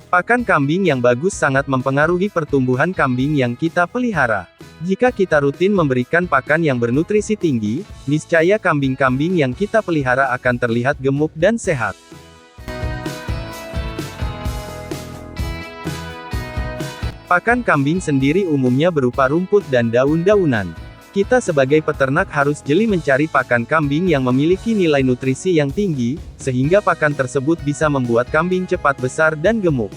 Pakan kambing yang bagus sangat mempengaruhi pertumbuhan kambing yang kita pelihara. Jika kita rutin memberikan pakan yang bernutrisi tinggi, niscaya kambing-kambing yang kita pelihara akan terlihat gemuk dan sehat. Pakan kambing sendiri umumnya berupa rumput dan daun-daunan. Kita sebagai peternak harus jeli mencari pakan kambing yang memiliki nilai nutrisi yang tinggi, sehingga pakan tersebut bisa membuat kambing cepat besar dan gemuk.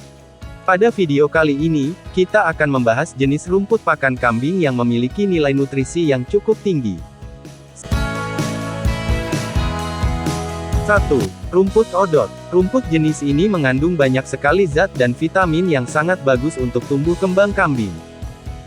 Pada video kali ini, kita akan membahas jenis rumput pakan kambing yang memiliki nilai nutrisi yang cukup tinggi. 1. Rumput odot. Rumput jenis ini mengandung banyak sekali zat dan vitamin yang sangat bagus untuk tumbuh kembang kambing.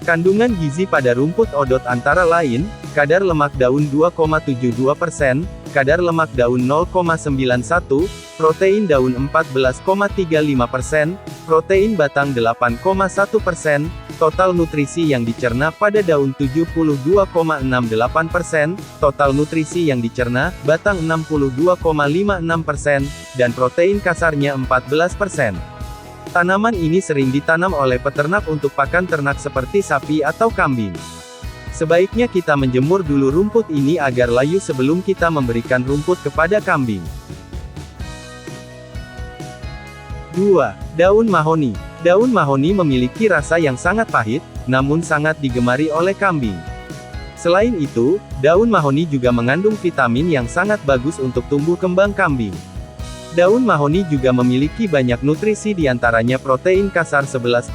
Kandungan gizi pada rumput odot antara lain, kadar lemak daun 2,72%, kadar lemak daun 0,91%, protein daun 14,35%, protein batang 8,1%, total nutrisi yang dicerna pada daun 72,68%, total nutrisi yang dicerna, batang 62,56%, dan protein kasarnya 14%. Tanaman ini sering ditanam oleh peternak untuk pakan ternak seperti sapi atau kambing. Sebaiknya kita menjemur dulu rumput ini agar layu sebelum kita memberikan rumput kepada kambing. 2. Daun mahoni. Daun mahoni memiliki rasa yang sangat pahit, namun sangat digemari oleh kambing. Selain itu, daun mahoni juga mengandung vitamin yang sangat bagus untuk tumbuh kembang kambing. Daun mahoni juga memiliki banyak nutrisi diantaranya protein kasar 11,7%,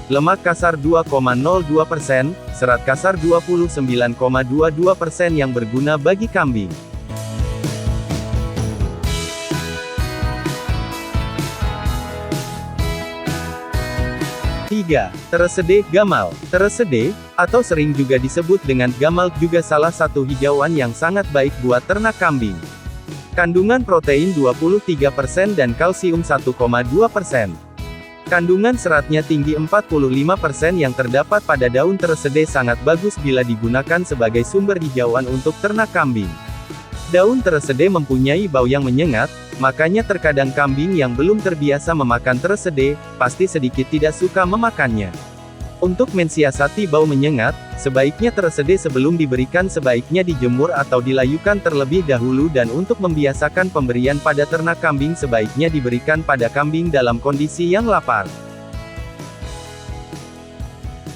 lemak kasar 2,02%, serat kasar 29,22% yang berguna bagi kambing. 3. Teresede gamal. Teresede, atau sering juga disebut dengan gamal, juga salah satu hijauan yang sangat baik buat ternak kambing. Kandungan protein 23% dan kalsium 1,2%. Kandungan seratnya tinggi 45% yang terdapat pada daun teresede sangat bagus bila digunakan sebagai sumber hijauan untuk ternak kambing. Daun teresede mempunyai bau yang menyengat, makanya terkadang kambing yang belum terbiasa memakan teresede, pasti sedikit tidak suka memakannya. Untuk mensiasati bau menyengat, sebaiknya teresede sebelum diberikan sebaiknya dijemur atau dilayukan terlebih dahulu, dan untuk membiasakan pemberian pada ternak kambing sebaiknya diberikan pada kambing dalam kondisi yang lapar.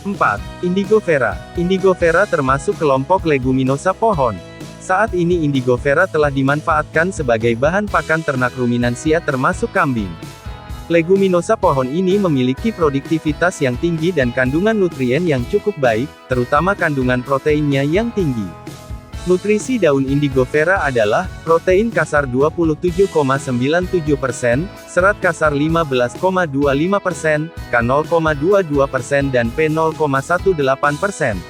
4. Indigofera. Indigofera termasuk kelompok leguminosa pohon. Saat ini Indigofera telah dimanfaatkan sebagai bahan pakan ternak ruminansia termasuk kambing. Leguminosa pohon ini memiliki produktivitas yang tinggi dan kandungan nutrien yang cukup baik, terutama kandungan proteinnya yang tinggi. Nutrisi daun Indigofera adalah, protein kasar 27,97%, serat kasar 15,25%, K 0,22% dan P 0,18%.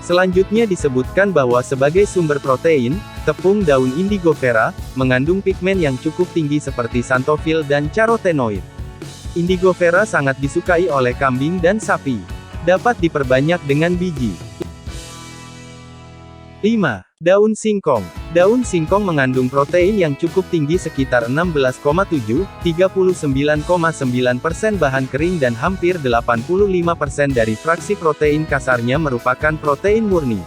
Selanjutnya disebutkan bahwa sebagai sumber protein, tepung daun Indigofera mengandung pigmen yang cukup tinggi seperti xanthofil dan carotenoid. Indigofera sangat disukai oleh kambing dan sapi. Dapat diperbanyak dengan biji. 5. Daun singkong. Daun singkong mengandung protein yang cukup tinggi sekitar 16,7, 39,9% bahan kering dan hampir 85% dari fraksi protein kasarnya merupakan protein murni.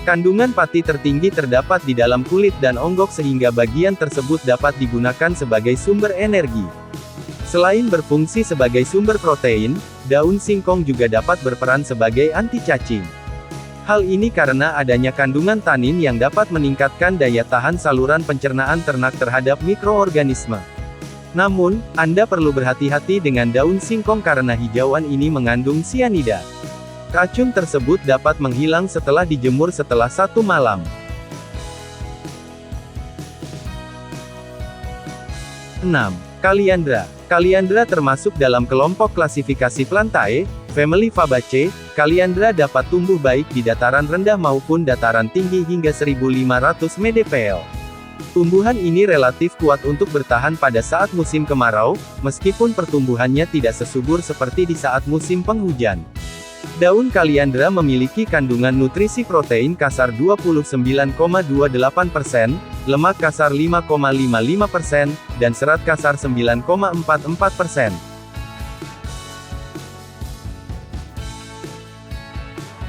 Kandungan pati tertinggi terdapat di dalam kulit dan onggok sehingga bagian tersebut dapat digunakan sebagai sumber energi. Selain berfungsi sebagai sumber protein, daun singkong juga dapat berperan sebagai anti cacing. Hal ini karena adanya kandungan tanin yang dapat meningkatkan daya tahan saluran pencernaan ternak terhadap mikroorganisme. Namun, Anda perlu berhati-hati dengan daun singkong karena hijauan ini mengandung sianida. Racun tersebut dapat menghilang setelah dijemur setelah 1 malam. 6. Kaliandra. Kaliandra termasuk dalam kelompok klasifikasi Plantae, family Fabaceae. Kaliandra dapat tumbuh baik di dataran rendah maupun dataran tinggi hingga 1500 mdpl. Tumbuhan ini relatif kuat untuk bertahan pada saat musim kemarau, meskipun pertumbuhannya tidak sesubur seperti di saat musim penghujan. Daun kaliandra memiliki kandungan nutrisi protein kasar 29,28%, lemak kasar 5,55%, dan serat kasar 9,44%.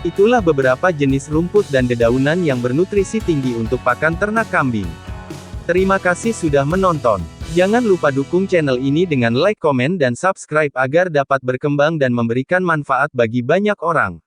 Itulah beberapa jenis rumput dan dedaunan yang bernutrisi tinggi untuk pakan ternak kambing. Terima kasih sudah menonton. Jangan lupa dukung channel ini dengan like, komen, dan subscribe agar dapat berkembang dan memberikan manfaat bagi banyak orang.